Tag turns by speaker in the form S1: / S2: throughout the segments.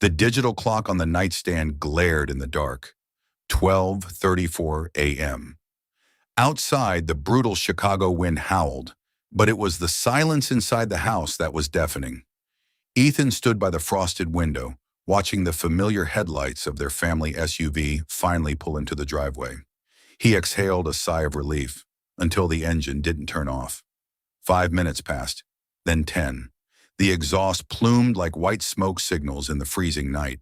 S1: The digital clock on the nightstand glared in the dark. 12:34 a.m. Outside, the brutal Chicago wind howled, but it was the silence inside the house that was deafening. Ethan stood by the frosted window, watching the familiar headlights of their family SUV finally pull into the driveway. He exhaled a sigh of relief until the engine didn't turn off. 5 minutes passed, then 10. The exhaust plumed like white smoke signals in the freezing night.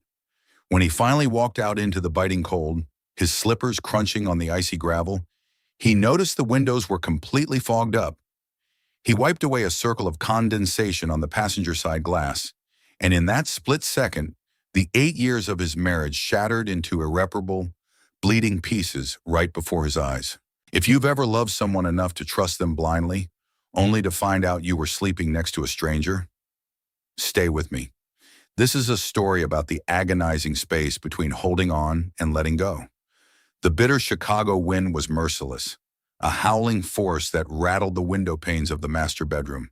S1: When he finally walked out into the biting cold, his slippers crunching on the icy gravel, he noticed the windows were completely fogged up. He wiped away a circle of condensation on the passenger side glass, and in that split second, the 8 years of his marriage shattered into irreparable, bleeding pieces right before his eyes. If you've ever loved someone enough to trust them blindly, only to find out you were sleeping next to a stranger, stay with me. This is a story about the agonizing space between holding on and letting go. The bitter Chicago wind was merciless, a howling force that rattled the window panes of the master bedroom.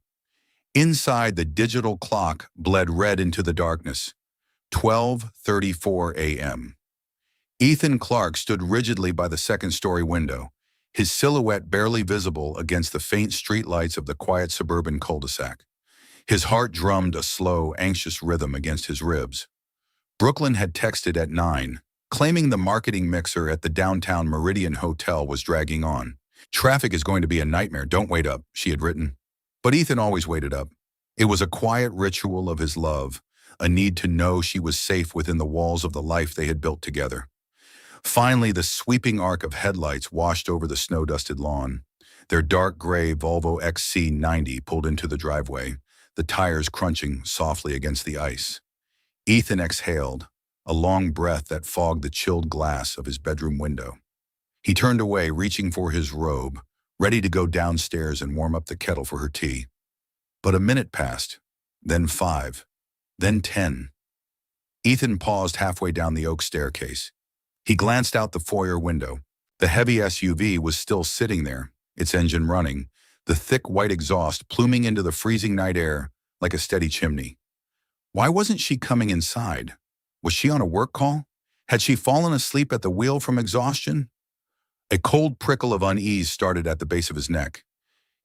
S1: Inside, the digital clock bled red into the darkness. 12:34 a.m. Ethan Clark stood rigidly by the second-story window, his silhouette barely visible against the faint streetlights of the quiet suburban cul-de-sac. His heart drummed a slow, anxious rhythm against his ribs. Brooklyn had texted at 9, claiming the marketing mixer at the downtown Meridian Hotel was dragging on. "Traffic is going to be a nightmare, don't wait up," she had written. But Ethan always waited up. It was a quiet ritual of his love, a need to know she was safe within the walls of the life they had built together. Finally, the sweeping arc of headlights washed over the snow-dusted lawn. Their dark gray Volvo XC90 pulled into the driveway, the tires crunching softly against the ice. Ethan exhaled, a long breath that fogged the chilled glass of his bedroom window. He turned away, reaching for his robe, ready to go downstairs and warm up the kettle for her tea. But a minute passed, then 5, then 10. Ethan paused halfway down the oak staircase. He glanced out the foyer window. The heavy SUV was still sitting there, its engine running, the thick white exhaust pluming into the freezing night air like a steady chimney. Why wasn't she coming inside? Was she on a work call? Had she fallen asleep at the wheel from exhaustion? A cold prickle of unease started at the base of his neck.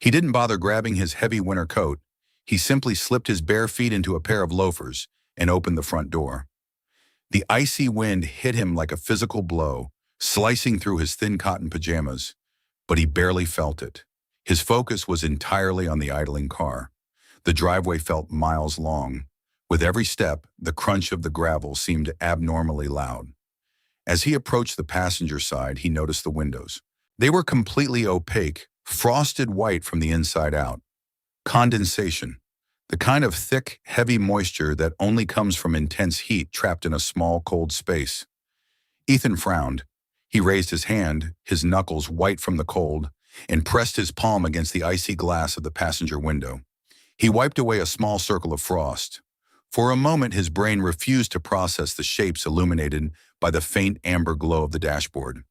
S1: He didn't bother grabbing his heavy winter coat. He simply slipped his bare feet into a pair of loafers and opened the front door. The icy wind hit him like a physical blow, slicing through his thin cotton pajamas, but he barely felt it. His focus was entirely on the idling car. The driveway felt miles long. With every step, the crunch of the gravel seemed abnormally loud. As he approached the passenger side, he noticed the windows. They were completely opaque, frosted white from the inside out. Condensation, the kind of thick, heavy moisture that only comes from intense heat trapped in a small, cold space. Ethan frowned. He raised his hand, his knuckles white from the cold, and pressed his palm against the icy glass of the passenger window. He wiped away a small circle of frost. For a moment, his brain refused to process the shapes illuminated by the faint amber glow of the dashboard.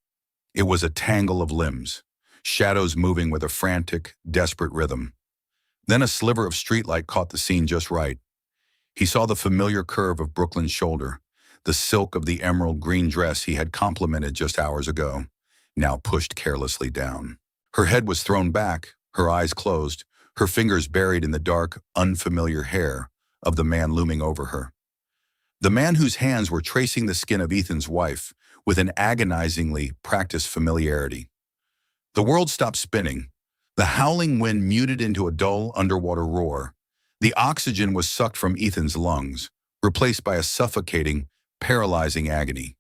S1: It was a tangle of limbs, shadows moving with a frantic, desperate rhythm. Then a sliver of streetlight caught the scene just right. He saw the familiar curve of Brooklyn's shoulder, the silk of the emerald green dress he had complimented just hours ago, now pushed carelessly down. Her head was thrown back, her eyes closed, her fingers buried in the dark, unfamiliar hair of the man looming over her. The man whose hands were tracing the skin of Ethan's wife with an agonizingly practiced familiarity. The world stopped spinning. The howling wind muted into a dull underwater roar. The oxygen was sucked from Ethan's lungs, replaced by a suffocating, paralyzing agony.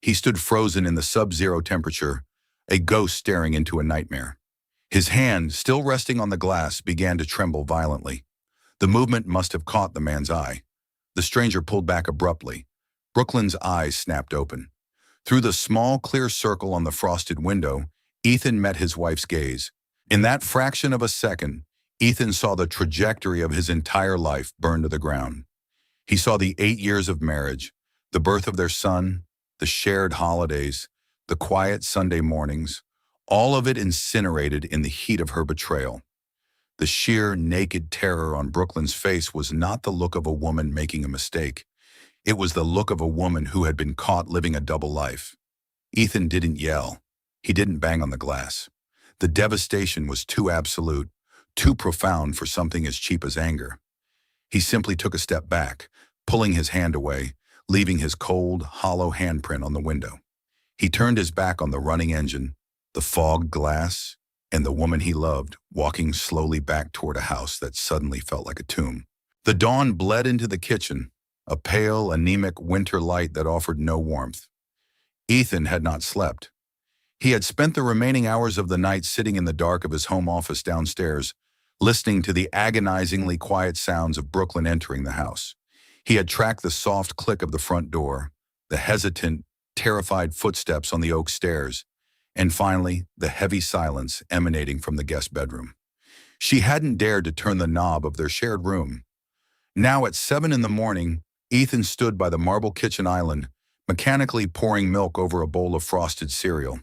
S1: He stood frozen in the sub-zero temperature, a ghost staring into a nightmare. His hand, still resting on the glass, began to tremble violently. The movement must have caught the man's eye. The stranger pulled back abruptly. Brooklyn's eyes snapped open. Through the small, clear circle on the frosted window, Ethan met his wife's gaze. In that fraction of a second, Ethan saw the trajectory of his entire life burn to the ground. He saw the 8 years of marriage, the birth of their son, the shared holidays, the quiet Sunday mornings, all of it incinerated in the heat of her betrayal. The sheer, naked terror on Brooklyn's face was not the look of a woman making a mistake. It was the look of a woman who had been caught living a double life. Ethan didn't yell. He didn't bang on the glass. The devastation was too absolute, too profound for something as cheap as anger. He simply took a step back, pulling his hand away, leaving his cold, hollow handprint on the window. He turned his back on the running engine, the fogged glass, and the woman he loved, walking slowly back toward a house that suddenly felt like a tomb. The dawn bled into the kitchen, a pale, anemic winter light that offered no warmth. Ethan had not slept. He had spent the remaining hours of the night sitting in the dark of his home office downstairs, listening to the agonizingly quiet sounds of Brooklyn entering the house. He had tracked the soft click of the front door, the hesitant, terrified footsteps on the oak stairs, and finally, the heavy silence emanating from the guest bedroom. She hadn't dared to turn the knob of their shared room. Now at 7 in the morning, Ethan stood by the marble kitchen island, mechanically pouring milk over a bowl of frosted cereal.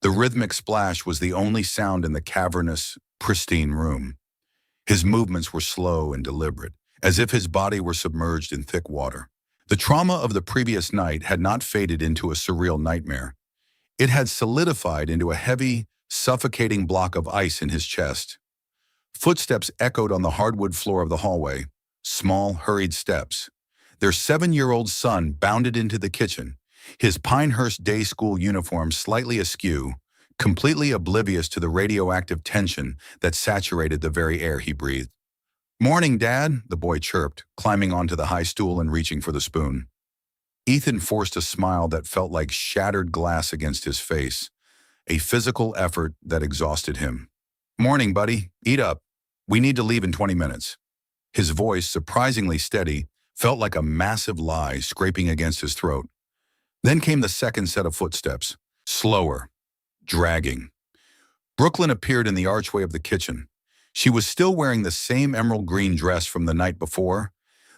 S1: The rhythmic splash was the only sound in the cavernous, pristine room. His movements were slow and deliberate, as if his body were submerged in thick water. The trauma of the previous night had not faded into a surreal nightmare. It had solidified into a heavy, suffocating block of ice in his chest. Footsteps echoed on the hardwood floor of the hallway, small, hurried steps. Their 7-year-old son bounded into the kitchen, his Pinehurst day school uniform slightly askew, completely oblivious to the radioactive tension that saturated the very air he breathed. "Morning, Dad," the boy chirped, climbing onto the high stool and reaching for the spoon. Ethan forced a smile that felt like shattered glass against his face, a physical effort that exhausted him. "Morning, buddy. Eat up. We need to leave in 20 minutes. His voice, surprisingly steady, felt like a massive lie scraping against his throat. Then came the second set of footsteps, slower, dragging. Brooklyn appeared in the archway of the kitchen. She was still wearing the same emerald green dress from the night before,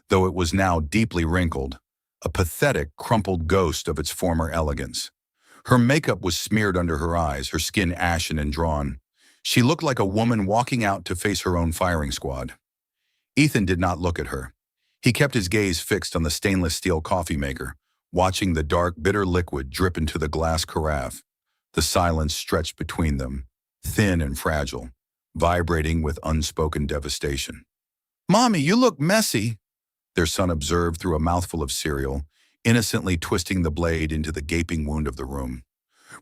S1: though it was now deeply wrinkled, a pathetic, crumpled ghost of its former elegance. Her makeup was smeared under her eyes, her skin ashen and drawn. She looked like a woman walking out to face her own firing squad. Ethan did not look at her. He kept his gaze fixed on the stainless steel coffee maker, watching the dark, bitter liquid drip into the glass carafe. The silence stretched between them, thin and fragile, vibrating with unspoken devastation. "Mommy, you look messy," their son observed through a mouthful of cereal, innocently twisting the blade into the gaping wound of the room.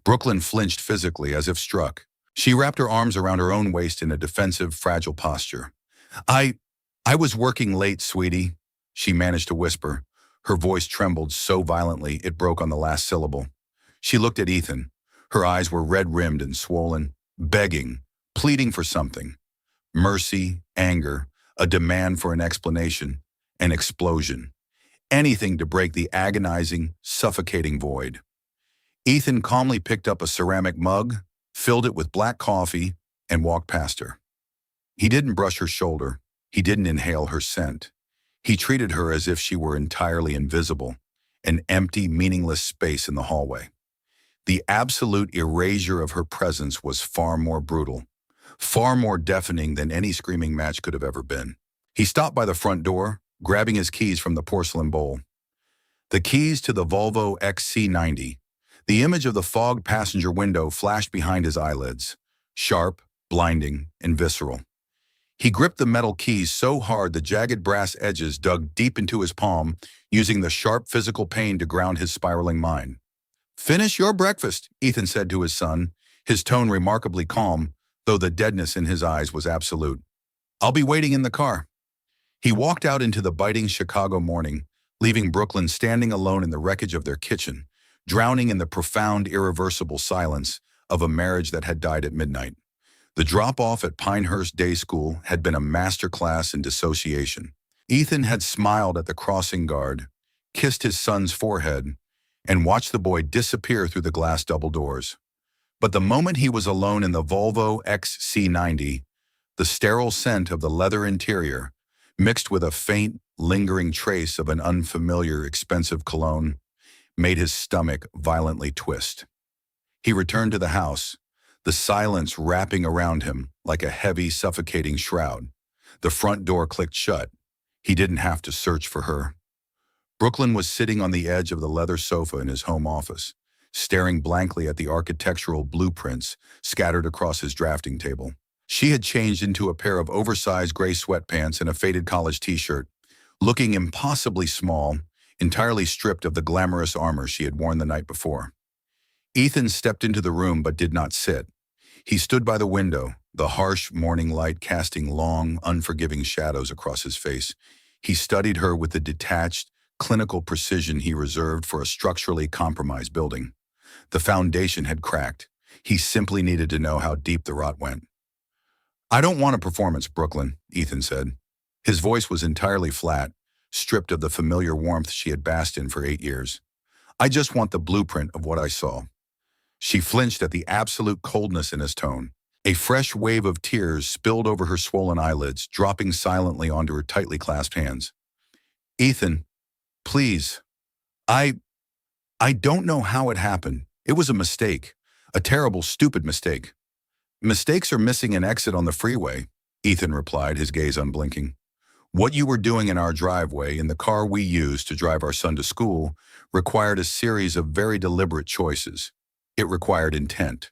S1: Brooklyn flinched physically as if struck. She wrapped her arms around her own waist in a defensive, fragile posture. I was working late, sweetie," she managed to whisper. Her voice trembled so violently it broke on the last syllable. She looked at Ethan. Her eyes were red-rimmed and swollen, begging, pleading for something. Mercy, anger, a demand for an explanation, an explosion. Anything to break the agonizing, suffocating void. Ethan calmly picked up a ceramic mug, filled it with black coffee, and walked past her. He didn't brush her shoulder. He didn't inhale her scent. He treated her as if she were entirely invisible, an empty, meaningless space in the hallway. The absolute erasure of her presence was far more brutal, far more deafening than any screaming match could have ever been. He stopped by the front door, grabbing his keys from the porcelain bowl. The keys to the Volvo XC90. The image of the fogged passenger window flashed behind his eyelids, sharp, blinding, and visceral. He gripped the metal keys so hard the jagged brass edges dug deep into his palm, using the sharp physical pain to ground his spiraling mind. "Finish your breakfast," Ethan said to his son, his tone remarkably calm, though the deadness in his eyes was absolute. "I'll be waiting in the car." He walked out into the biting Chicago morning, leaving Brooklyn standing alone in the wreckage of their kitchen, drowning in the profound, irreversible silence of a marriage that had died at midnight. The drop-off at Pinehurst Day School had been a masterclass in dissociation. Ethan had smiled at the crossing guard, kissed his son's forehead, and watched the boy disappear through the glass double doors. But the moment he was alone in the Volvo XC90, the sterile scent of the leather interior, mixed with a faint, lingering trace of an unfamiliar, expensive cologne, made his stomach violently twist. He returned to the house, the silence wrapping around him like a heavy, suffocating shroud. The front door clicked shut. He didn't have to search for her. Brooklyn was sitting on the edge of the leather sofa in his home office, staring blankly at the architectural blueprints scattered across his drafting table. She had changed into a pair of oversized gray sweatpants and a faded college t-shirt, looking impossibly small, entirely stripped of the glamorous armor she had worn the night before. Ethan stepped into the room but did not sit. He stood by the window, the harsh morning light casting long, unforgiving shadows across his face. He studied her with the detached, clinical precision he reserved for a structurally compromised building. The foundation had cracked. He simply needed to know how deep the rot went. "I don't want a performance, Brooklyn," Ethan said. His voice was entirely flat, stripped of the familiar warmth she had basked in for 8 years. "I just want the blueprint of what I saw." She flinched at the absolute coldness in his tone. A fresh wave of tears spilled over her swollen eyelids, dropping silently onto her tightly clasped hands. "Ethan, please. I I don't know how it happened. It was a mistake. A terrible, stupid mistake." "Mistakes are missing an exit on the freeway," Ethan replied, his gaze unblinking. "What you were doing in our driveway, in the car we used to drive our son to school, required a series of very deliberate choices. It required intent."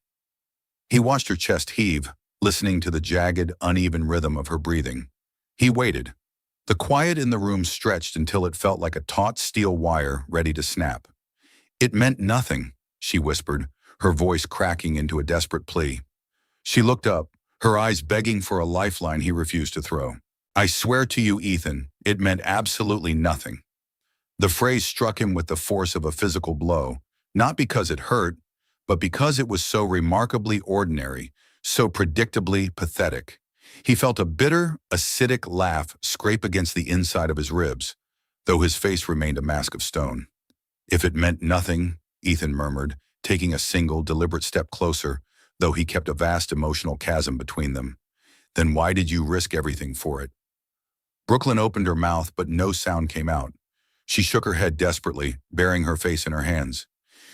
S1: He watched her chest heave, listening to the jagged, uneven rhythm of her breathing. He waited. The quiet in the room stretched until it felt like a taut steel wire ready to snap. "It meant nothing," she whispered, her voice cracking into a desperate plea. She looked up, her eyes begging for a lifeline he refused to throw. "I swear to you, Ethan, it meant absolutely nothing." The phrase struck him with the force of a physical blow, not because it hurt, but because it was so remarkably ordinary, so predictably pathetic. He felt a bitter, acidic laugh scrape against the inside of his ribs, though his face remained a mask of stone. "If it meant nothing," Ethan murmured, taking a single, deliberate step closer, though he kept a vast emotional chasm between them, "then why did you risk everything for it?" Brooklyn opened her mouth, but no sound came out. She shook her head desperately, burying her face in her hands.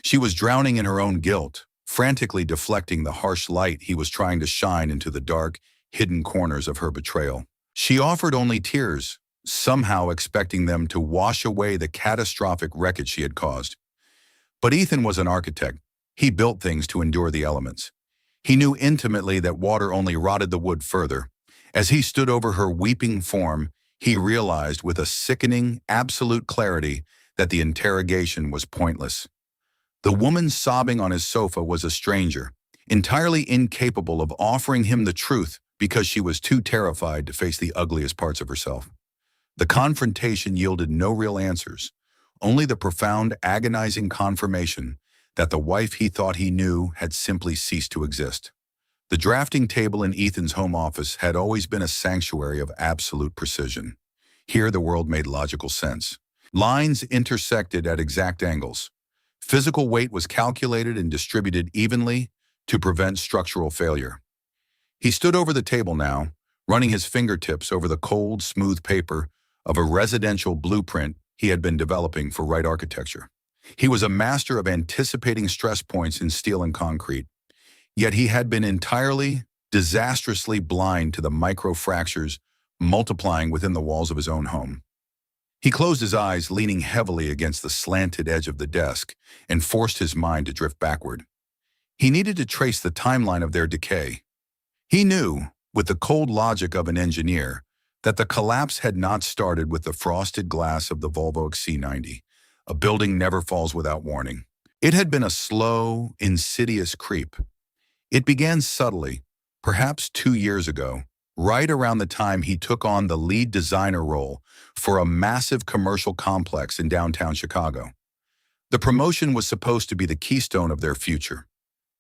S1: She was drowning in her own guilt, frantically deflecting the harsh light he was trying to shine into the dark, hidden corners of her betrayal. She offered only tears, somehow expecting them to wash away the catastrophic wreckage she had caused. But Ethan was an architect. He built things to endure the elements. He knew intimately that water only rotted the wood further. As he stood over her weeping form, he realized with a sickening, absolute clarity that the interrogation was pointless. The woman sobbing on his sofa was a stranger, entirely incapable of offering him the truth because she was too terrified to face the ugliest parts of herself. The confrontation yielded no real answers, only the profound, agonizing confirmation that the wife he thought he knew had simply ceased to exist. The drafting table in Ethan's home office had always been a sanctuary of absolute precision. Here the world made logical sense. Lines intersected at exact angles. Physical weight was calculated and distributed evenly to prevent structural failure. He stood over the table now, running his fingertips over the cold, smooth paper of a residential blueprint he had been developing for right architecture. He was a master of anticipating stress points in steel and concrete, yet he had been entirely, disastrously blind to the micro-fractures multiplying within the walls of his own home. He closed his eyes, leaning heavily against the slanted edge of the desk, and forced his mind to drift backward. He needed to trace the timeline of their decay. He knew, with the cold logic of an engineer, that the collapse had not started with the frosted glass of the Volvo XC90. A building never falls without warning. It had been a slow, insidious creep. It began subtly, perhaps 2 years ago, right around the time he took on the lead designer role for a massive commercial complex in downtown Chicago. The promotion was supposed to be the keystone of their future.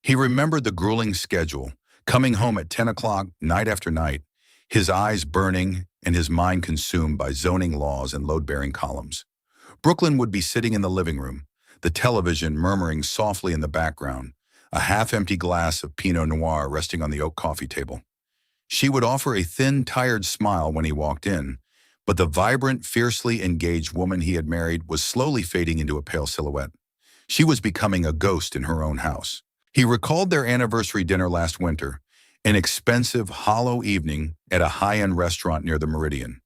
S1: He remembered the grueling schedule, coming home at 10 o'clock night after night, his eyes burning and his mind consumed by zoning laws and load-bearing columns. Brooklyn would be sitting in the living room, the television murmuring softly in the background, a half-empty glass of Pinot Noir resting on the oak coffee table. She would offer a thin, tired smile when he walked in, but the vibrant, fiercely engaged woman he had married was slowly fading into a pale silhouette. She was becoming a ghost in her own house. He recalled their anniversary dinner last winter, an expensive, hollow evening at a high-end restaurant near the Meridian.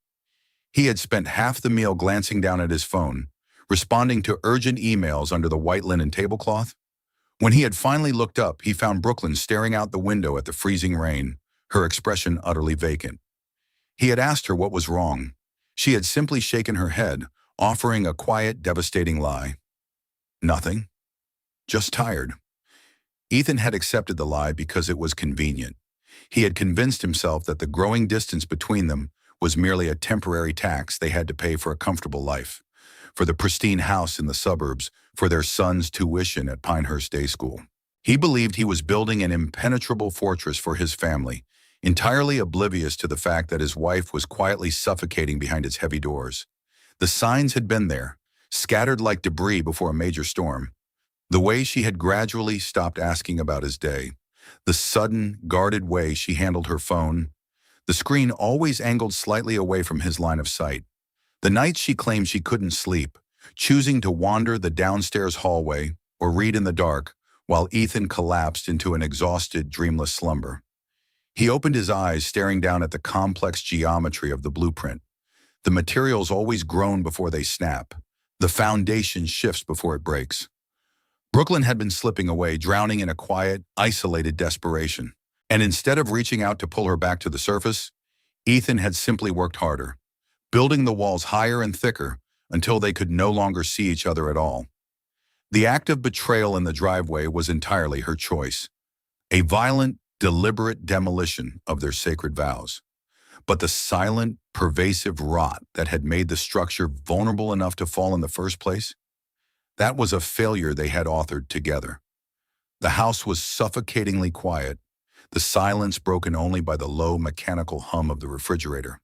S1: He had spent half the meal glancing down at his phone, responding to urgent emails under the white linen tablecloth. When he had finally looked up, he found Brooklyn staring out the window at the freezing rain, her expression utterly vacant. He had asked her what was wrong. She had simply shaken her head, offering a quiet, devastating lie. Nothing. Just tired. Ethan had accepted the lie because it was convenient. He had convinced himself that the growing distance between them was merely a temporary tax they had to pay for a comfortable life, for the pristine house in the suburbs, for their son's tuition at Pinehurst Day School. He believed he was building an impenetrable fortress for his family, entirely oblivious to the fact that his wife was quietly suffocating behind its heavy doors. The signs had been there, scattered like debris before a major storm. The way she had gradually stopped asking about his day, the sudden, guarded way she handled her phone, the screen always angled slightly away from his line of sight. The nights she claimed she couldn't sleep, choosing to wander the downstairs hallway or read in the dark while Ethan collapsed into an exhausted, dreamless slumber. He opened his eyes, staring down at the complex geometry of the blueprint. The materials always groan before they snap. The foundation shifts before it breaks. Brooklyn had been slipping away, drowning in a quiet, isolated desperation. And instead of reaching out to pull her back to the surface, Ethan had simply worked harder, building the walls higher and thicker until they could no longer see each other at all. The act of betrayal in the driveway was entirely her choice, a violent, deliberate demolition of their sacred vows. But the silent, pervasive rot that had made the structure vulnerable enough to fall in the first place, that was a failure they had authored together. The house was suffocatingly quiet, the silence broken only by the low mechanical hum of the refrigerator.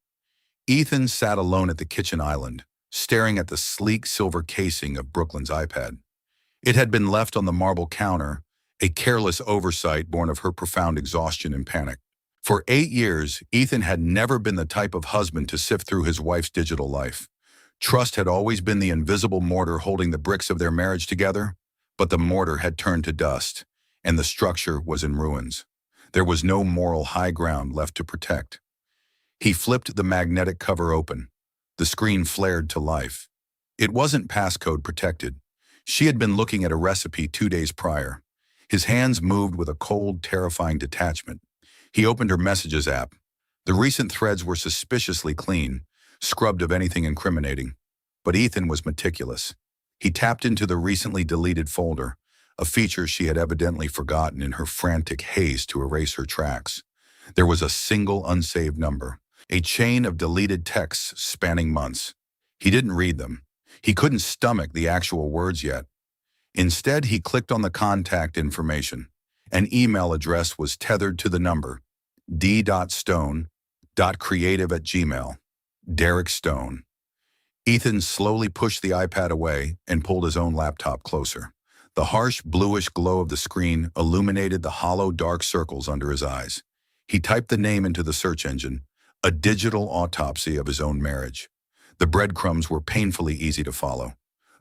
S1: Ethan sat alone at the kitchen island, staring at the sleek silver casing of Brooklyn's iPad. It had been left on the marble counter, a careless oversight born of her profound exhaustion and panic. For 8 years, Ethan had never been the type of husband to sift through his wife's digital life. Trust had always been the invisible mortar holding the bricks of their marriage together, but the mortar had turned to dust, and the structure was in ruins. There was no moral high ground left to protect. He flipped the magnetic cover open. The screen flared to life. It wasn't passcode protected. She had been looking at a recipe 2 days prior. His hands moved with a cold, terrifying detachment. He opened her messages app. The recent threads were suspiciously clean, scrubbed of anything incriminating. But Ethan was meticulous. He tapped into the recently deleted folder, a feature she had evidently forgotten in her frantic haste to erase her tracks. There was a single unsaved number, a chain of deleted texts spanning months. He didn't read them. He couldn't stomach the actual words yet. Instead, he clicked on the contact information. An email address was tethered to the number, d.stone.creative@gmail. Derek Stone. Ethan slowly pushed the iPad away and pulled his own laptop closer. The harsh, bluish glow of the screen illuminated the hollow, dark circles under his eyes. He typed the name into the search engine, a digital autopsy of his own marriage. The breadcrumbs were painfully easy to follow.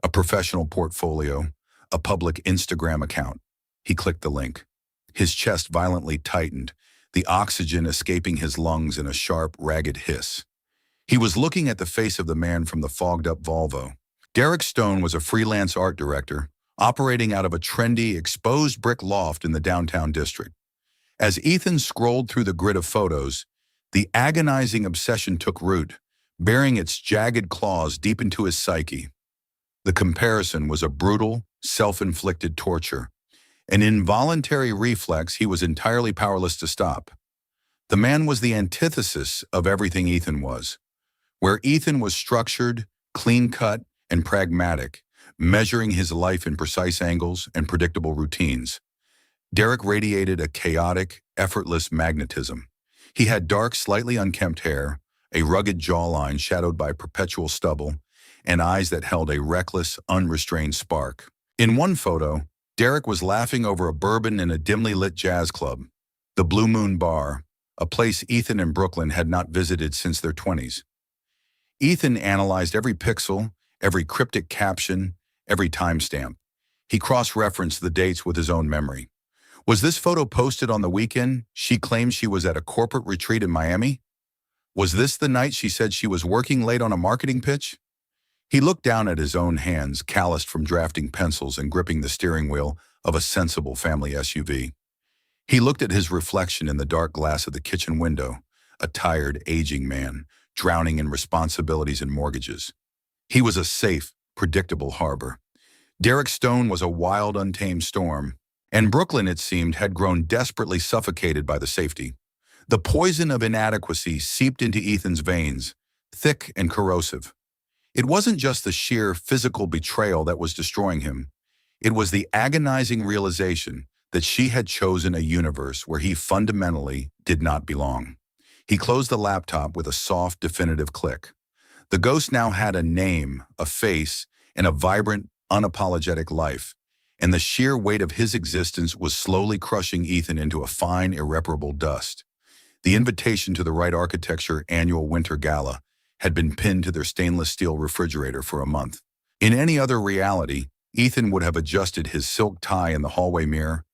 S1: A professional portfolio, a public Instagram account. He clicked the link. His chest violently tightened, the oxygen escaping his lungs in a sharp, ragged hiss. He was looking at the face of the man from the fogged-up Volvo. Derek Stone was a freelance art director, operating out of a trendy, exposed brick loft in the downtown district. As Ethan scrolled through the grid of photos, the agonizing obsession took root, bearing its jagged claws deep into his psyche. The comparison was a brutal, self-inflicted torture, an involuntary reflex he was entirely powerless to stop. The man was the antithesis of everything Ethan was. Where Ethan was structured, clean-cut, and pragmatic, measuring his life in precise angles and predictable routines, Derek radiated a chaotic, effortless magnetism. He had dark, slightly unkempt hair, a rugged jawline shadowed by perpetual stubble, and eyes that held a reckless, unrestrained spark. In one photo, Derek was laughing over a bourbon in a dimly lit jazz club, the Blue Moon Bar, a place Ethan and Brooklyn had not visited since their 20s. Ethan analyzed every pixel, every cryptic caption, every timestamp. He cross-referenced the dates with his own memory. Was this photo posted on the weekend she claimed she was at a corporate retreat in Miami? Was this the night she said she was working late on a marketing pitch? He looked down at his own hands, calloused from drafting pencils and gripping the steering wheel of a sensible family SUV. He looked at his reflection in the dark glass of the kitchen window, a tired, aging man, drowning in responsibilities and mortgages. He was a safe, predictable harbor. Derek Stone was a wild, untamed storm, and Brooklyn, it seemed, had grown desperately suffocated by the safety. The poison of inadequacy seeped into Ethan's veins, thick and corrosive. It wasn't just the sheer physical betrayal that was destroying him. It was the agonizing realization that she had chosen a universe where he fundamentally did not belong. He closed the laptop with a soft, definitive click. The ghost now had a name, a face, and a vibrant, unapologetic life, and the sheer weight of his existence was slowly crushing Ethan into a fine, irreparable dust. The invitation to the Right Architecture annual winter gala had been pinned to their stainless steel refrigerator for a month. In any other reality, Ethan would have adjusted his silk tie in the hallway mirror,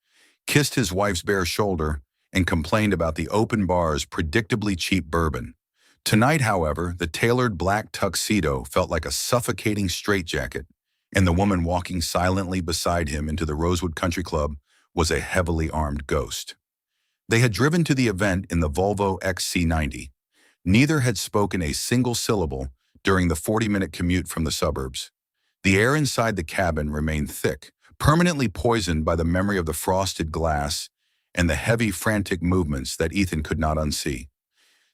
S1: kissed his wife's bare shoulder, and complained about the open bar's predictably cheap bourbon. Tonight, however, the tailored black tuxedo felt like a suffocating straitjacket, and the woman walking silently beside him into the Rosewood Country Club was a heavily armed ghost. They had driven to the event in the Volvo XC90. Neither had spoken a single syllable during the 40-minute commute from the suburbs. The air inside the cabin remained thick, permanently poisoned by the memory of the frosted glass and the heavy, frantic movements that Ethan could not unsee.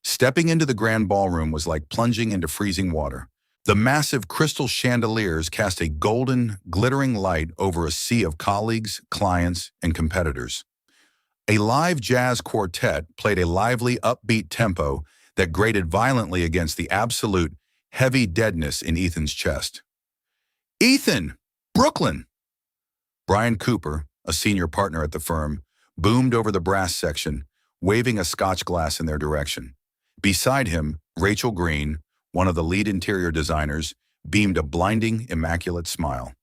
S1: Stepping into the grand ballroom was like plunging into freezing water. The massive crystal chandeliers cast a golden, glittering light over a sea of colleagues, clients, and competitors. A live jazz quartet played a lively, upbeat tempo that grated violently against the absolute, heavy deadness in Ethan's chest. "Ethan! Brooklyn!" Brian Cooper, a senior partner at the firm, boomed over the brass section, waving a scotch glass in their direction. Beside him, Rachel Green, one of the lead interior designers, beamed a blinding, immaculate smile.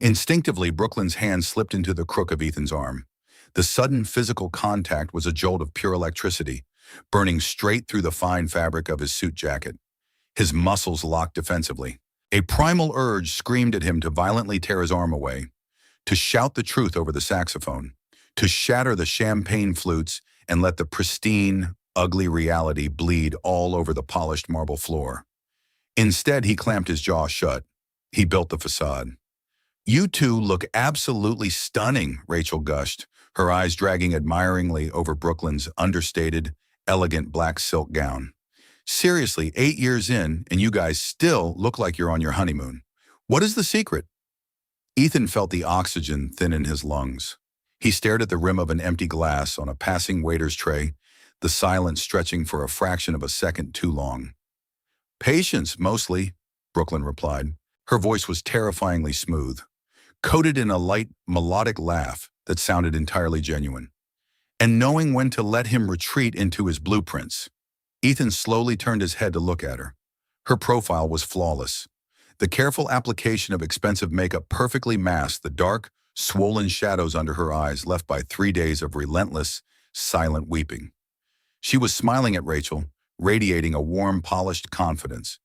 S1: Instinctively, Brooklyn's hand slipped into the crook of Ethan's arm. The sudden physical contact was a jolt of pure electricity, burning straight through the fine fabric of his suit jacket. His muscles locked defensively. A primal urge screamed at him to violently tear his arm away, to shout the truth over the saxophone, to shatter the champagne flutes and let the pristine, ugly reality bleed all over the polished marble floor. Instead, he clamped his jaw shut. He built the facade. "You two look absolutely stunning," Rachel gushed, her eyes dragging admiringly over Brooklyn's understated, elegant black silk gown. "Seriously, 8 years in, and you guys still look like you're on your honeymoon. What is the secret?" Ethan felt the oxygen thin in his lungs. He stared at the rim of an empty glass on a passing waiter's tray, the silence stretching for a fraction of a second too long. "Patience, mostly," Brooklyn replied. Her voice was terrifyingly smooth, coated in a light, melodic laugh that sounded entirely genuine. "And knowing when to let him retreat into his blueprints." Ethan slowly turned his head to look at her. Her profile was flawless. The careful application of expensive makeup perfectly masked the dark, swollen shadows under her eyes left by 3 days of relentless, silent weeping. She was smiling at Rachel, radiating a warm, polished confidence.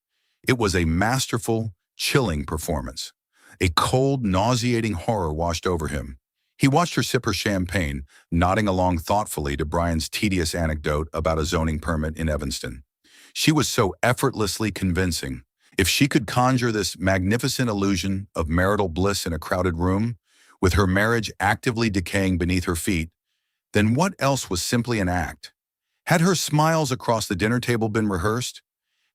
S1: It was a masterful, chilling performance. A cold, nauseating horror washed over him. He watched her sip her champagne, nodding along thoughtfully to Brian's tedious anecdote about a zoning permit in Evanston. She was so effortlessly convincing. If she could conjure this magnificent illusion of marital bliss in a crowded room, with her marriage actively decaying beneath her feet, then what else was simply an act? Had her smiles across the dinner table been rehearsed?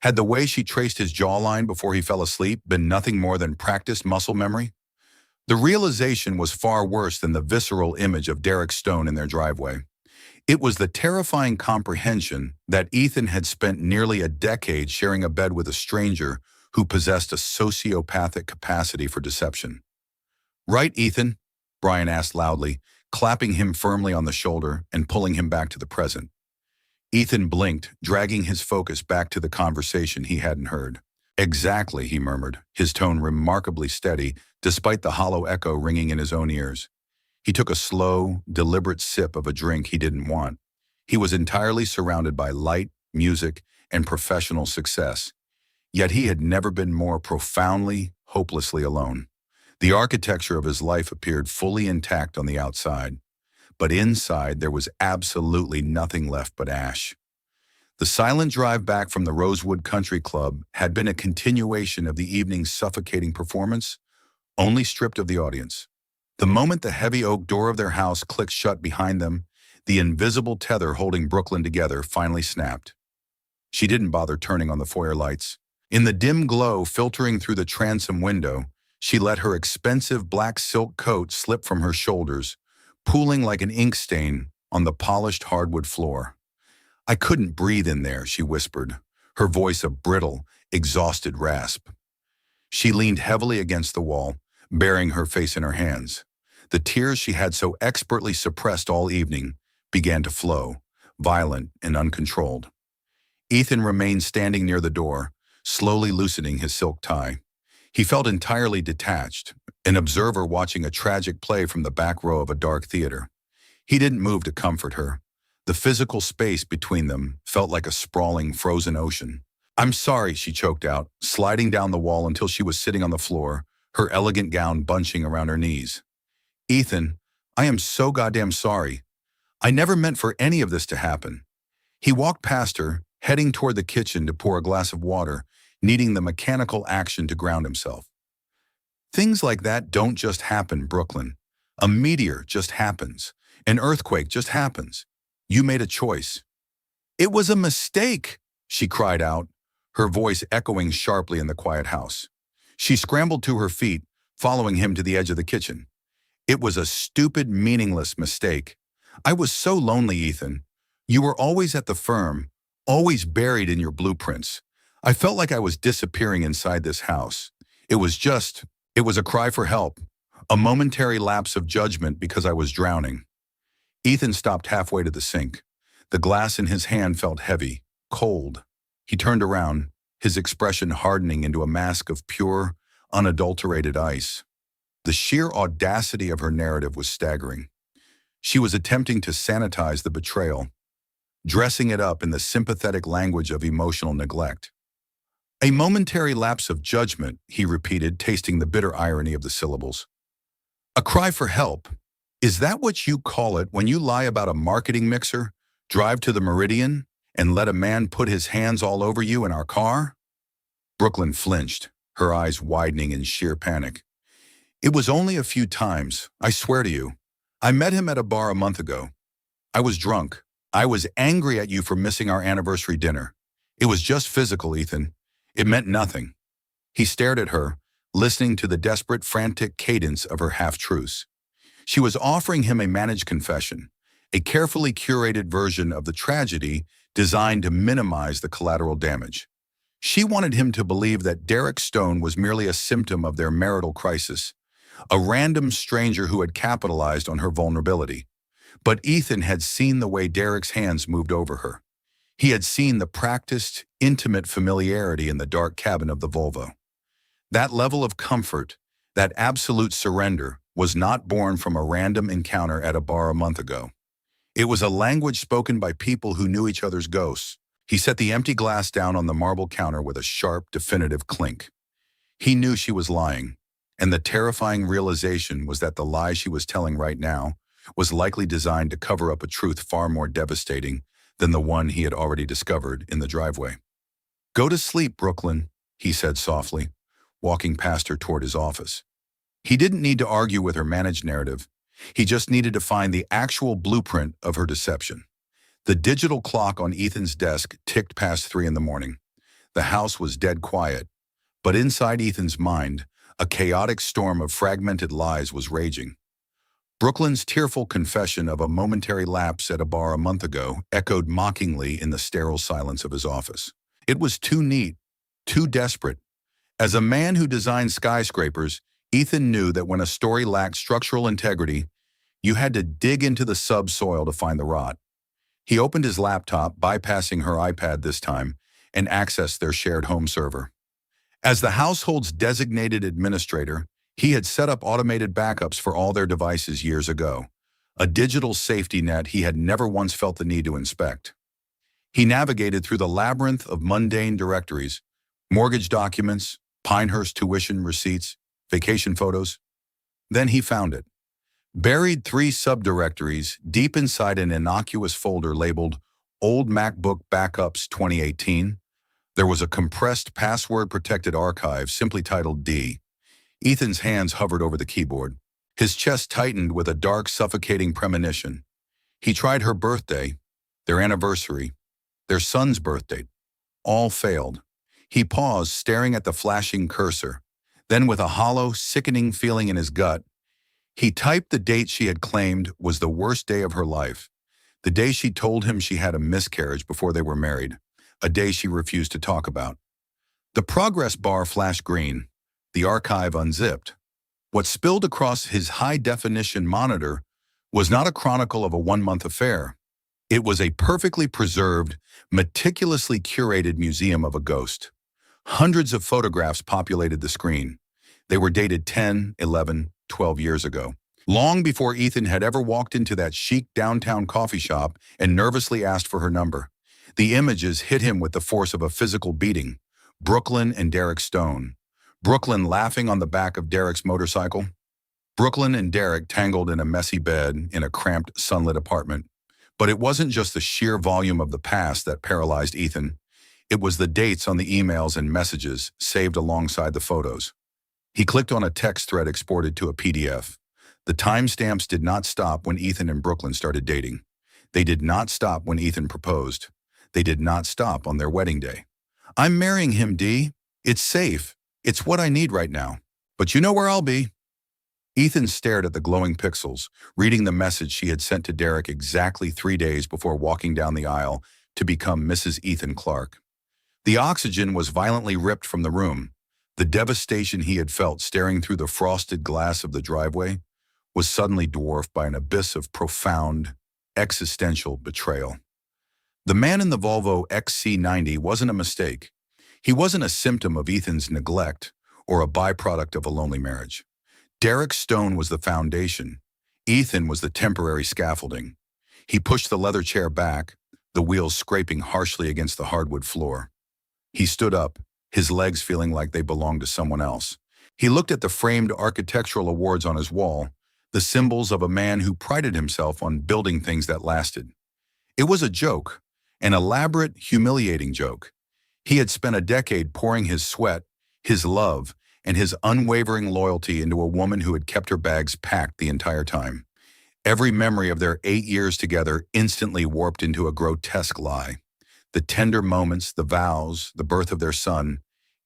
S1: Had the way she traced his jawline before he fell asleep been nothing more than practiced muscle memory? The realization was far worse than the visceral image of Derek Stone in their driveway. It was the terrifying comprehension that Ethan had spent nearly a decade sharing a bed with a stranger who possessed a sociopathic capacity for deception. "Right, Ethan?" Brian asked loudly, clapping him firmly on the shoulder and pulling him back to the present. Ethan blinked, dragging his focus back to the conversation he hadn't heard. "Exactly," he murmured, his tone remarkably steady, despite the hollow echo ringing in his own ears. He took a slow, deliberate sip of a drink he didn't want. He was entirely surrounded by light, music, and professional success. Yet he had never been more profoundly, hopelessly alone. The architecture of his life appeared fully intact on the outside, but inside there was absolutely nothing left but ash. The silent drive back from the Rosewood Country Club had been a continuation of the evening's suffocating performance, only stripped of the audience. The moment the heavy oak door of their house clicked shut behind them, the invisible tether holding Brooklyn together finally snapped. She didn't bother turning on the foyer lights. In the dim glow filtering through the transom window, she let her expensive black silk coat slip from her shoulders, pooling like an ink stain on the polished hardwood floor. "I couldn't breathe in there," she whispered, her voice a brittle, exhausted rasp. She leaned heavily against the wall, burying her face in her hands. The tears she had so expertly suppressed all evening began to flow, violent and uncontrolled. Ethan remained standing near the door, slowly loosening his silk tie. He felt entirely detached, an observer watching a tragic play from the back row of a dark theater. He didn't move to comfort her. The physical space between them felt like a sprawling, frozen ocean. "I'm sorry," she choked out, sliding down the wall until she was sitting on the floor, her elegant gown bunching around her knees. "Ethan, I am so goddamn sorry. I never meant for any of this to happen." He walked past her, heading toward the kitchen to pour a glass of water, needing the mechanical action to ground himself. "Things like that don't just happen, Brooklyn. A meteor just happens. An earthquake just happens. You made a choice." "It was a mistake," she cried out, her voice echoing sharply in the quiet house. She scrambled to her feet, following him to the edge of the kitchen. "It was a stupid, meaningless mistake. I was so lonely, Ethan. You were always at the firm, always buried in your blueprints. I felt like I was disappearing inside this house. It was a cry for help, a momentary lapse of judgment because I was drowning." Ethan stopped halfway to the sink. The glass in his hand felt heavy, cold. He turned around, his expression hardening into a mask of pure, unadulterated ice. The sheer audacity of her narrative was staggering. She was attempting to sanitize the betrayal, dressing it up in the sympathetic language of emotional neglect. "A momentary lapse of judgment," he repeated, tasting the bitter irony of the syllables. "A cry for help. Is that what you call it when you lie about a marketing mixer, drive to the Meridian, and let a man put his hands all over you in our car?" Brooklyn flinched, her eyes widening in sheer panic. "It was only a few times, I swear to you. I met him at a bar a month ago. I was drunk. I was angry at you for missing our anniversary dinner. It was just physical, Ethan. It meant nothing." He stared at her, listening to the desperate, frantic cadence of her half-truths. She was offering him a managed confession, a carefully curated version of the tragedy designed to minimize the collateral damage. She wanted him to believe that Derek Stone was merely a symptom of their marital crisis, a random stranger who had capitalized on her vulnerability. But Ethan had seen the way Derek's hands moved over her. He had seen the practiced, intimate familiarity in the dark cabin of the Volvo. That level of comfort, that absolute surrender, was not born from a random encounter at a bar a month ago. It was a language spoken by people who knew each other's ghosts. He set the empty glass down on the marble counter with a sharp, definitive clink. He knew she was lying, and the terrifying realization was that the lie she was telling right now was likely designed to cover up a truth far more devastating than the one he had already discovered in the driveway. "Go to sleep, Brooklyn," he said softly, walking past her toward his office. He didn't need to argue with her managed narrative. He just needed to find the actual blueprint of her deception. The digital clock on Ethan's desk ticked past 3 in the morning. The house was dead quiet, but inside Ethan's mind, a chaotic storm of fragmented lies was raging. Brooklyn's tearful confession of a momentary lapse at a bar a month ago echoed mockingly in the sterile silence of his office. It was too neat, too desperate. As a man who designed skyscrapers, Ethan knew that when a story lacked structural integrity, you had to dig into the subsoil to find the rot. He opened his laptop, bypassing her iPad this time, and accessed their shared home server. As the household's designated administrator, he had set up automated backups for all their devices years ago, a digital safety net he had never once felt the need to inspect. He navigated through the labyrinth of mundane directories, Mortgage documents, Pinehurst tuition receipts, vacation photos. Then he found it. Buried 3 subdirectories deep inside an innocuous folder labeled Old MacBook Backups 2018, there was a compressed password-protected archive simply titled D. Ethan's hands hovered over the keyboard. His chest tightened with a dark, suffocating premonition. He tried her birthday, their anniversary, their son's birthday. All failed. He paused, staring at the flashing cursor. Then, with a hollow, sickening feeling in his gut, he typed the date she had claimed was the worst day of her life. The day she told him she had a miscarriage before they were married. A day she refused to talk about. The progress bar flashed green. The archive unzipped. What spilled across his high-definition monitor was not a chronicle of a 1-month affair. It was a perfectly preserved, meticulously curated museum of a ghost. Hundreds of photographs populated the screen. They were dated 10, 11, 12 years ago. Long before Ethan had ever walked into that chic downtown coffee shop and nervously asked for her number. The images hit him with the force of a physical beating. Brooklyn and Derek Stone. Brooklyn laughing on the back of Derek's motorcycle. Brooklyn and Derek tangled in a messy bed in a cramped, sunlit apartment. But it wasn't just the sheer volume of the past that paralyzed Ethan. It was the dates on the emails and messages saved alongside the photos. He clicked on a text thread exported to a PDF. The timestamps did not stop when Ethan and Brooklyn started dating. They did not stop when Ethan proposed. They did not stop on their wedding day. I'm marrying him, D. It's safe. It's what I need right now. But you know where I'll be. Ethan stared at the glowing pixels, reading the message she had sent to Derek exactly 3 days before walking down the aisle to become Mrs. Ethan Clark. The oxygen was violently ripped from the room. The devastation he had felt staring through the frosted glass of the driveway was suddenly dwarfed by an abyss of profound, existential betrayal. The man in the Volvo XC90 wasn't a mistake. He wasn't a symptom of Ethan's neglect or a byproduct of a lonely marriage. Derek Stone was the foundation. Ethan was the temporary scaffolding. He pushed the leather chair back, the wheels scraping harshly against the hardwood floor. He stood up, his legs feeling like they belonged to someone else. He looked at the framed architectural awards on his wall, the symbols of a man who prided himself on building things that lasted. It was a joke, an elaborate, humiliating joke. He had spent a decade pouring his sweat, his love, and his unwavering loyalty into a woman who had kept her bags packed the entire time. Every memory of their 8 years together instantly warped into a grotesque lie. The tender moments, the vows, the birth of their son,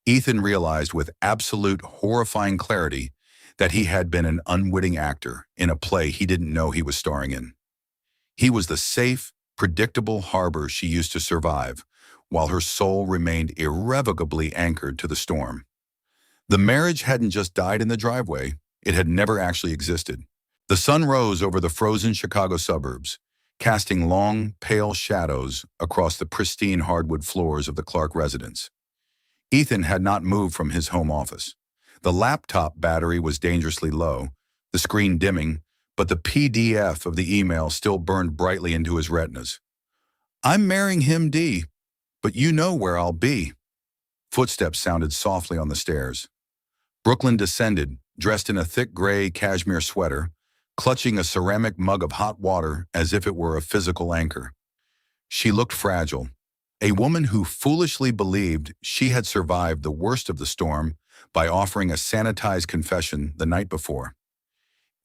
S1: Ethan realized with absolute horrifying clarity that he had been an unwitting actor in a play he didn't know he was starring in. He was the safe, predictable harbor she used to survive, while her soul remained irrevocably anchored to the storm. The marriage hadn't just died in the driveway, it had never actually existed. The sun rose over the frozen Chicago suburbs, casting long, pale shadows across the pristine hardwood floors of the Clark residence. Ethan had not moved from his home office. The laptop battery was dangerously low, the screen dimming, but the PDF of the email still burned brightly into his retinas. I'm marrying him, D, but you know where I'll be. Footsteps sounded softly on the stairs. Brooklyn descended, dressed in a thick gray cashmere sweater, clutching a ceramic mug of hot water as if it were a physical anchor. She looked fragile, a woman who foolishly believed she had survived the worst of the storm by offering a sanitized confession the night before.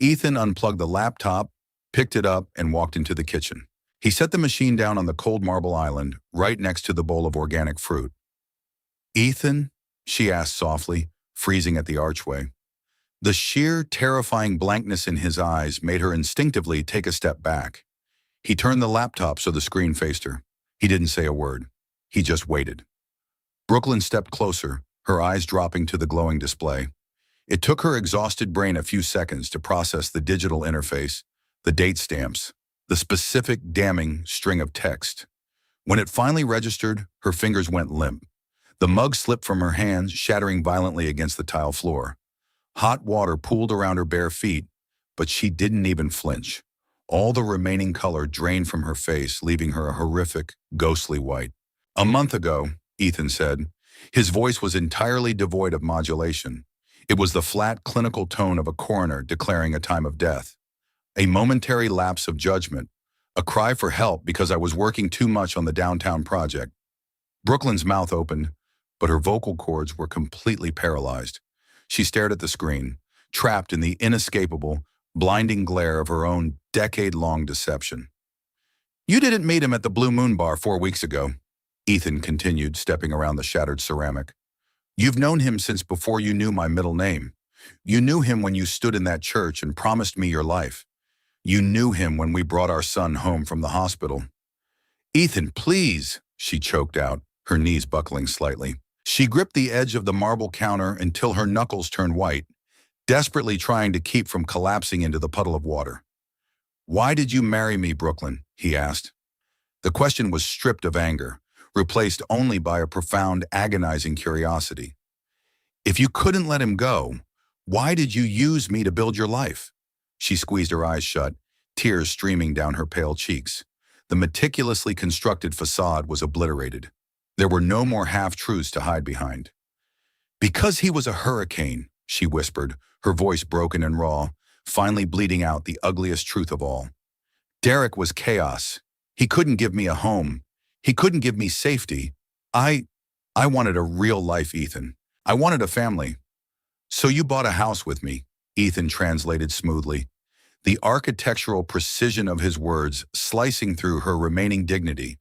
S1: Ethan unplugged the laptop, picked it up, and walked into the kitchen. He set the machine down on the cold marble island, right next to the bowl of organic fruit. Ethan? She asked softly, freezing at the archway. The sheer, terrifying blankness in his eyes made her instinctively take a step back. He turned the laptop so the screen faced her. He didn't say a word. He just waited. Brooklyn stepped closer, her eyes dropping to the glowing display. It took her exhausted brain a few seconds to process the digital interface, the date stamps, the specific damning string of text. When it finally registered, her fingers went limp. The mug slipped from her hands, shattering violently against the tile floor. Hot water pooled around her bare feet, but she didn't even flinch. All the remaining color drained from her face, leaving her a horrific, ghostly white. A month ago, Ethan said, His voice was entirely devoid of modulation. It was the flat, clinical tone of a coroner declaring a time of death. A momentary lapse of judgment, a cry for help because I was working too much on the downtown project. Brooklyn's mouth opened, but her vocal cords were completely paralyzed. She stared at the screen, trapped in the inescapable, blinding glare of her own decade-long deception. "You didn't meet him at the Blue Moon Bar 4 weeks ago," Ethan continued, stepping around the shattered ceramic. "You've known him since before you knew my middle name. You knew him when you stood in that church and promised me your life. You knew him when we brought our son home from the hospital." "Ethan, please," she choked out, her knees buckling slightly. She gripped the edge of the marble counter until her knuckles turned white, desperately trying to keep from collapsing into the puddle of water. "Why did you marry me, Brooklyn?" he asked. The question was stripped of anger, replaced only by a profound, agonizing curiosity. "If you couldn't let him go, why did you use me to build your life?" She squeezed her eyes shut, tears streaming down her pale cheeks. The meticulously constructed facade was obliterated. There were no more half-truths to hide behind. "Because he was a hurricane," she whispered, her voice broken and raw, finally bleeding out the ugliest truth of all. "Derek was chaos. He couldn't give me a home. He couldn't give me safety. I wanted a real life, Ethan. I wanted a family." "So you bought a house with me," Ethan translated smoothly, the architectural precision of his words slicing through her remaining dignity.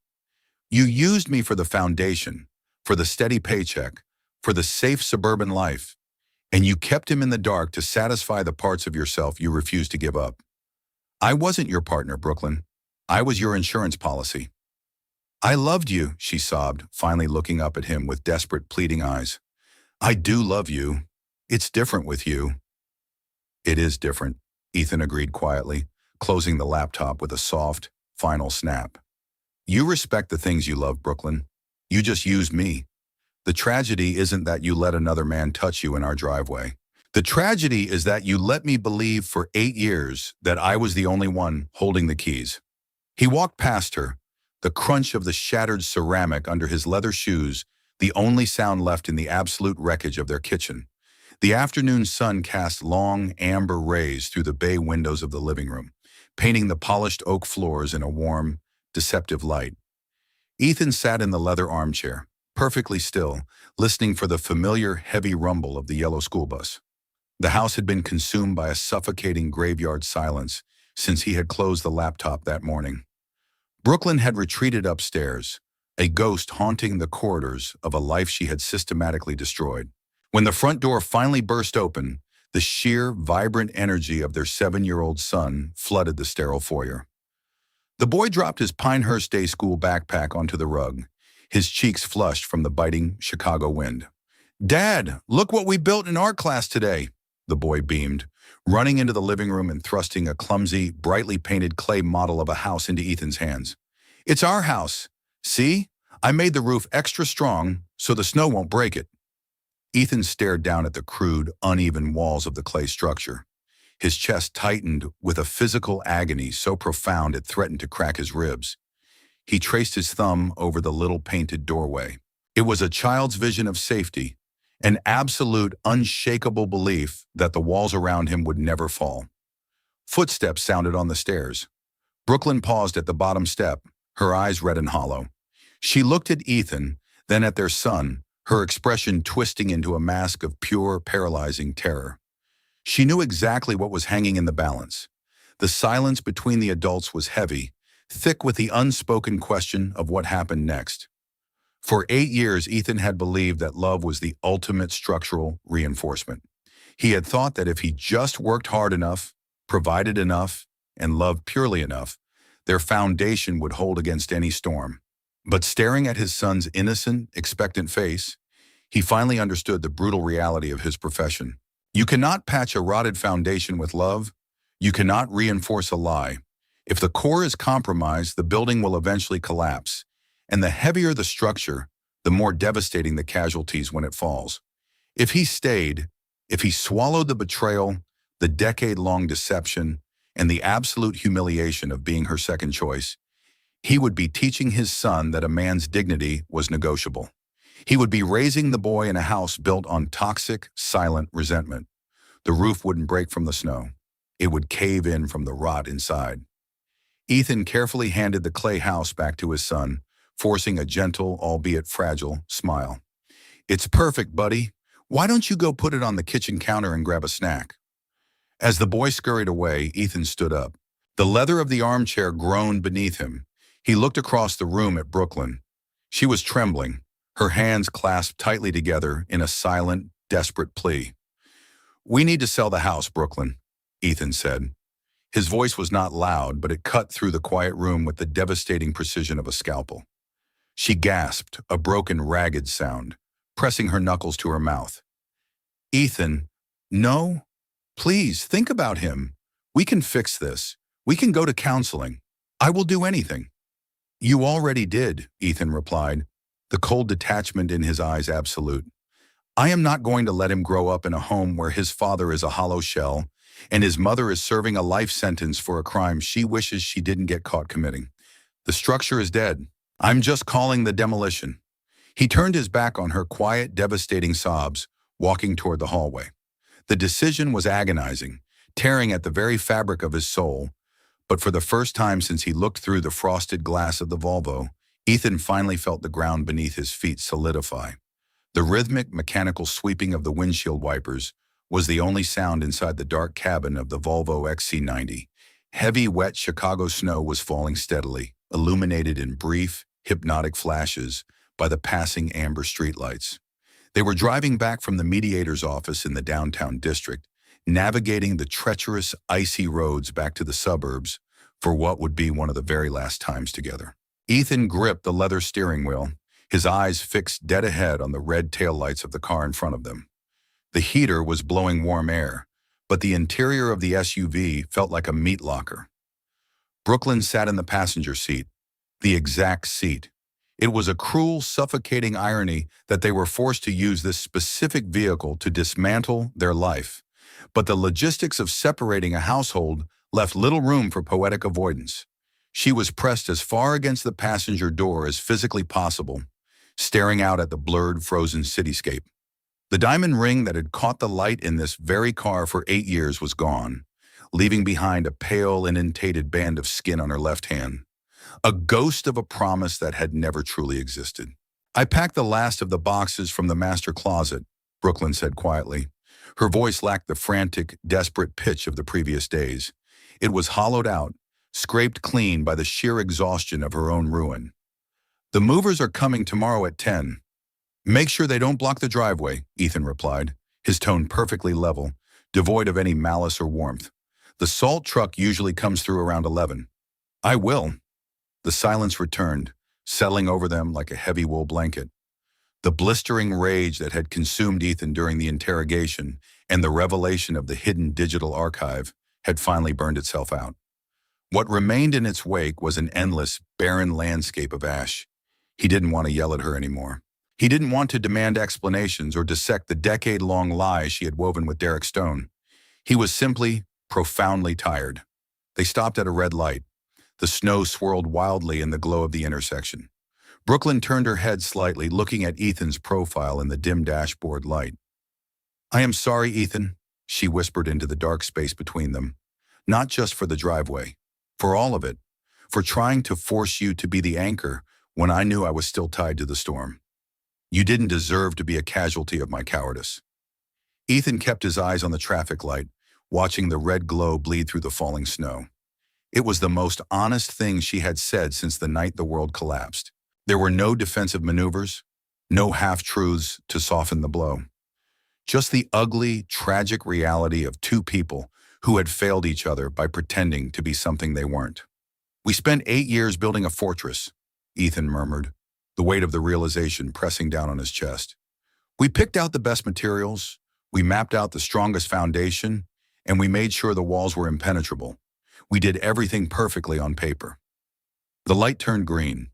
S1: "You used me for the foundation, for the steady paycheck, for the safe suburban life, and you kept him in the dark to satisfy the parts of yourself you refused to give up. I wasn't your partner, Brooklyn. I was your insurance policy." "I loved you," she sobbed, finally looking up at him with desperate, pleading eyes. "I do love you. It's different with you." "It is different," Ethan agreed quietly, closing the laptop with a soft, final snap. "You respect the things you love, Brooklyn. You just used me. The tragedy isn't that you let another man touch you in our driveway. The tragedy is that you let me believe for 8 years that I was the only one holding the keys." He walked past her, the crunch of the shattered ceramic under his leather shoes, the only sound left in the absolute wreckage of their kitchen. The afternoon sun cast long, amber rays through the bay windows of the living room, painting the polished oak floors in a warm, deceptive light. Ethan sat in the leather armchair, perfectly still, listening for the familiar, heavy rumble of the yellow school bus. The house had been consumed by a suffocating graveyard silence since he had closed the laptop that morning. Brooklyn had retreated upstairs, a ghost haunting the corridors of a life she had systematically destroyed. When the front door finally burst open, the sheer, vibrant energy of their 7-year-old son flooded the sterile foyer. The boy dropped his Pinehurst Day School backpack onto the rug, his cheeks flushed from the biting Chicago wind. "Dad, look what we built in art class today," the boy beamed, running into the living room and thrusting a clumsy, brightly painted clay model of a house into Ethan's hands. "It's our house. See? I made the roof extra strong so the snow won't break it." Ethan stared down at the crude, uneven walls of the clay structure. His chest tightened with a physical agony so profound it threatened to crack his ribs. He traced his thumb over the little painted doorway. It was a child's vision of safety, an absolute, unshakable belief that the walls around him would never fall. Footsteps sounded on the stairs. Brooklyn paused at the bottom step, her eyes red and hollow. She looked at Ethan, then at their son, her expression twisting into a mask of pure, paralyzing terror. She knew exactly what was hanging in the balance. The silence between the adults was heavy, thick with the unspoken question of what happened next. For 8 years, Ethan had believed that love was the ultimate structural reinforcement. He had thought that if he just worked hard enough, provided enough, and loved purely enough, their foundation would hold against any storm. But staring at his son's innocent, expectant face, he finally understood the brutal reality of his profession. You cannot patch a rotted foundation with love. You cannot reinforce a lie. If the core is compromised, the building will eventually collapse. And the heavier the structure, the more devastating the casualties when it falls. If he stayed, if he swallowed the betrayal, the decade-long deception, and the absolute humiliation of being her second choice, he would be teaching his son that a man's dignity was negotiable. He would be raising the boy in a house built on toxic, silent resentment. The roof wouldn't break from the snow. It would cave in from the rot inside. Ethan carefully handed the clay house back to his son, forcing a gentle, albeit fragile, smile. "It's perfect, buddy. Why don't you go put it on the kitchen counter and grab a snack?" As the boy scurried away, Ethan stood up. The leather of the armchair groaned beneath him. He looked across the room at Brooklyn. She was trembling, her hands clasped tightly together in a silent, desperate plea. "We need to sell the house, Brooklyn," Ethan said. His voice was not loud, but it cut through the quiet room with the devastating precision of a scalpel. She gasped, a broken, ragged sound, pressing her knuckles to her mouth. "Ethan, no. Please, think about him. We can fix this. We can go to counseling. I will do anything." "You already did," Ethan replied, the cold detachment in his eyes absolute. "I am not going to let him grow up in a home where his father is a hollow shell and his mother is serving a life sentence for a crime she wishes she didn't get caught committing. The structure is dead. I'm just calling the demolition." He turned his back on her quiet, devastating sobs, walking toward the hallway. The decision was agonizing, tearing at the very fabric of his soul, but for the first time since he looked through the frosted glass of the Volvo, Ethan finally felt the ground beneath his feet solidify. The rhythmic, mechanical sweeping of the windshield wipers was the only sound inside the dark cabin of the Volvo XC90. Heavy, wet Chicago snow was falling steadily, illuminated in brief, hypnotic flashes by the passing amber streetlights. They were driving back from the mediator's office in the downtown district, navigating the treacherous, icy roads back to the suburbs for what would be one of the very last times together. Ethan gripped the leather steering wheel, his eyes fixed dead ahead on the red taillights of the car in front of them. The heater was blowing warm air, but the interior of the SUV felt like a meat locker. Brooklyn sat in the passenger seat, the exact seat. It was a cruel, suffocating irony that they were forced to use this specific vehicle to dismantle their life. But the logistics of separating a household left little room for poetic avoidance. She was pressed as far against the passenger door as physically possible, staring out at the blurred, frozen cityscape. The diamond ring that had caught the light in this very car for 8 years was gone, leaving behind a pale, indentated band of skin on her left hand. A ghost of a promise that had never truly existed. "I packed the last of the boxes from the master closet," Brooklyn said quietly. Her voice lacked the frantic, desperate pitch of the previous days. It was hollowed out, scraped clean by the sheer exhaustion of her own ruin. "The movers are coming tomorrow at 10. Make sure they don't block the driveway," Ethan replied, his tone perfectly level, devoid of any malice or warmth. "The salt truck usually comes through around 11. "I will." The silence returned, settling over them like a heavy wool blanket. The blistering rage that had consumed Ethan during the interrogation and the revelation of the hidden digital archive had finally burned itself out. What remained in its wake was an endless, barren landscape of ash. He didn't want to yell at her anymore. He didn't want to demand explanations or dissect the decade-long lies she had woven with Derek Stone. He was simply, profoundly tired. They stopped at a red light. The snow swirled wildly in the glow of the intersection. Brooklyn turned her head slightly, looking at Ethan's profile in the dim dashboard light. "I am sorry, Ethan," she whispered into the dark space between them. "Not just for the driveway. For all of it. For trying to force you to be the anchor when I knew I was still tied to the storm. You didn't deserve to be a casualty of my cowardice." Ethan kept his eyes on the traffic light, watching the red glow bleed through the falling snow. It was the most honest thing she had said since the night the world collapsed. There were no defensive maneuvers, no half-truths to soften the blow. Just the ugly, tragic reality of two people who had failed each other by pretending to be something they weren't. "We spent 8 years building a fortress," Ethan murmured, the weight of the realization pressing down on his chest. "We picked out the best materials, we mapped out the strongest foundation, and we made sure the walls were impenetrable. We did everything perfectly on paper." The light turned green.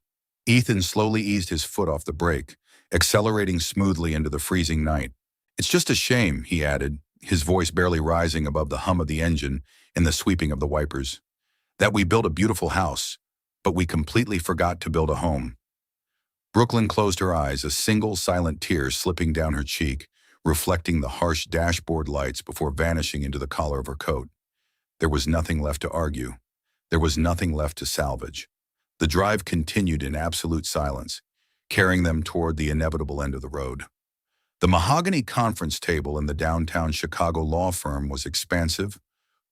S1: Ethan slowly eased his foot off the brake, accelerating smoothly into the freezing night. "It's just a shame," he added, his voice barely rising above the hum of the engine and the sweeping of the wipers, "that we built a beautiful house, but we completely forgot to build a home." Brooklyn closed her eyes, a single silent tear slipping down her cheek, reflecting the harsh dashboard lights before vanishing into the collar of her coat. There was nothing left to argue. There was nothing left to salvage. The drive continued in absolute silence, carrying them toward the inevitable end of the road. The mahogany conference table in the downtown Chicago law firm was expansive,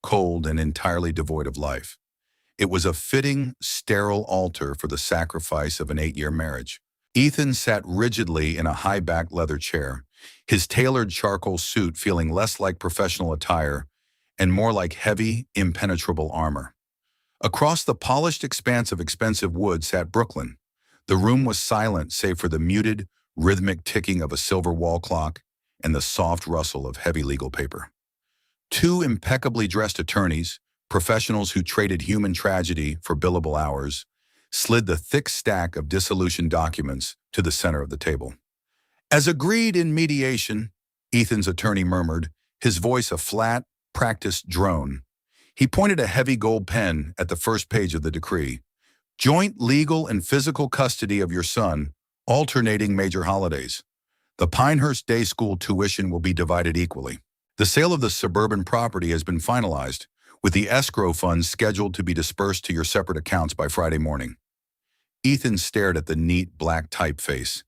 S1: cold, and entirely devoid of life. It was a fitting, sterile altar for the sacrifice of an 8-year marriage. Ethan sat rigidly in a high-backed leather chair, his tailored charcoal suit feeling less like professional attire and more like heavy, impenetrable armor. Across the polished expanse of expensive wood sat Brooklyn. The room was silent save for the muted, rhythmic ticking of a silver wall clock and the soft rustle of heavy legal paper. Two impeccably dressed attorneys, professionals who traded human tragedy for billable hours, slid the thick stack of dissolution documents to the center of the table. As agreed in mediation, Ethan's attorney murmured, his voice a flat, practiced drone. He pointed a heavy gold pen at the first page of the decree. Joint legal and physical custody of your son, alternating major holidays. The Pinehurst Day School tuition will be divided equally. The sale of the suburban property has been finalized, with the escrow funds scheduled to be dispersed to your separate accounts by Friday morning. Ethan stared at the neat black typeface.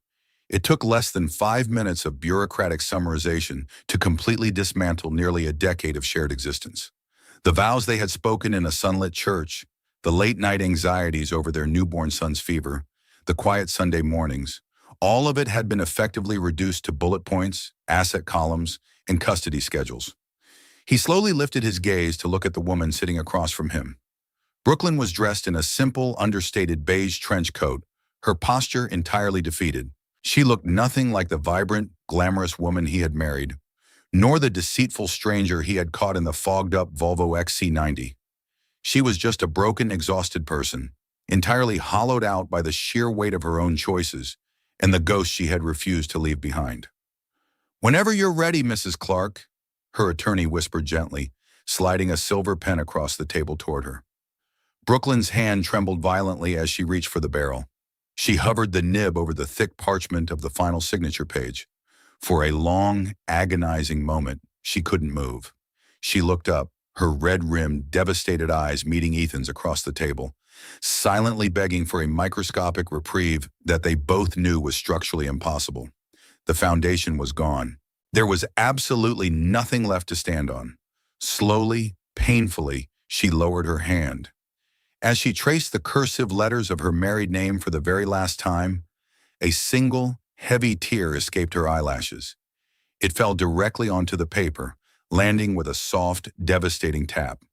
S1: It took less than 5 minutes of bureaucratic summarization to completely dismantle nearly a decade of shared existence. The vows they had spoken in a sunlit church, the late-night anxieties over their newborn son's fever, the quiet Sunday mornings, all of it had been effectively reduced to bullet points, asset columns, and custody schedules. He slowly lifted his gaze to look at the woman sitting across from him. Brooklyn was dressed in a simple, understated beige trench coat, her posture entirely defeated. She looked nothing like the vibrant, glamorous woman he had married, nor the deceitful stranger he had caught in the fogged-up Volvo XC90. She was just a broken, exhausted person, entirely hollowed out by the sheer weight of her own choices and the ghost she had refused to leave behind. "Whenever you're ready, Mrs. Clark," her attorney whispered gently, sliding a silver pen across the table toward her. Brooklyn's hand trembled violently as she reached for the barrel. She hovered the nib over the thick parchment of the final signature page. For a long, agonizing moment, she couldn't move. She looked up, her red-rimmed, devastated eyes meeting Ethan's across the table, silently begging for a microscopic reprieve that they both knew was structurally impossible. The foundation was gone. There was absolutely nothing left to stand on. Slowly, painfully, she lowered her hand. As she traced the cursive letters of her married name for the very last time, a single, heavy tear escaped her eyelashes. It fell directly onto the paper, landing with a soft, devastating tap.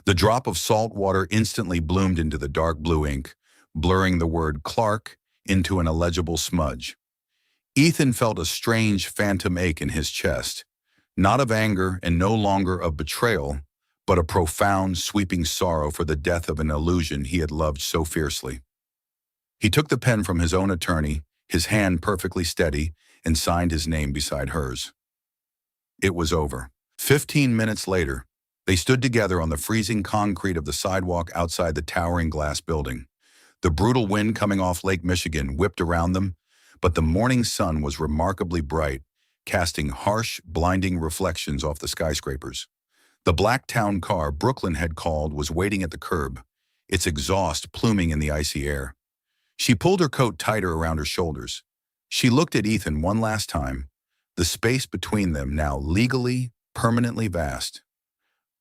S1: The drop of salt water instantly bloomed into the dark blue ink, blurring the word Clark into an illegible smudge. Ethan felt a strange phantom ache in his chest, not of anger and no longer of betrayal, but a profound, sweeping sorrow for the death of an illusion he had loved so fiercely. He took the pen from his own attorney, his hand perfectly steady, and signed his name beside hers. It was over. 15 minutes later, they stood together on the freezing concrete of the sidewalk outside the towering glass building. The brutal wind coming off Lake Michigan whipped around them, but the morning sun was remarkably bright, casting harsh, blinding reflections off the skyscrapers. The black town car Brooklyn had called was waiting at the curb, its exhaust pluming in the icy air. She pulled her coat tighter around her shoulders. She looked at Ethan one last time, the space between them now legally, permanently vast.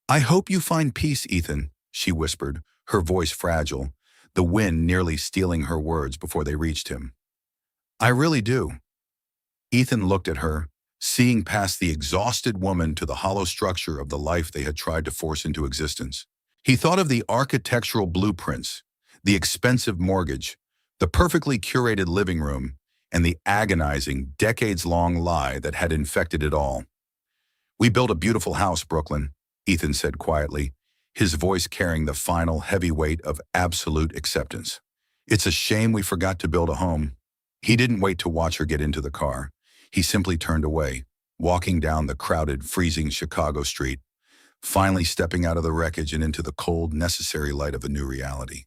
S1: "I hope you find peace, Ethan," she whispered, her voice fragile, the wind nearly stealing her words before they reached him. "I really do." Ethan looked at her, seeing past the exhausted woman to the hollow structure of the life they had tried to force into existence. He thought of the architectural blueprints, the expensive mortgage, the perfectly curated living room, and the agonizing, decades-long lie that had infected it all. "We built a beautiful house, Brooklyn," Ethan said quietly, his voice carrying the final heavy weight of absolute acceptance. "It's a shame we forgot to build a home." He didn't wait to watch her get into the car. He simply turned away, walking down the crowded, freezing Chicago street, finally stepping out of the wreckage and into the cold, necessary light of a new reality.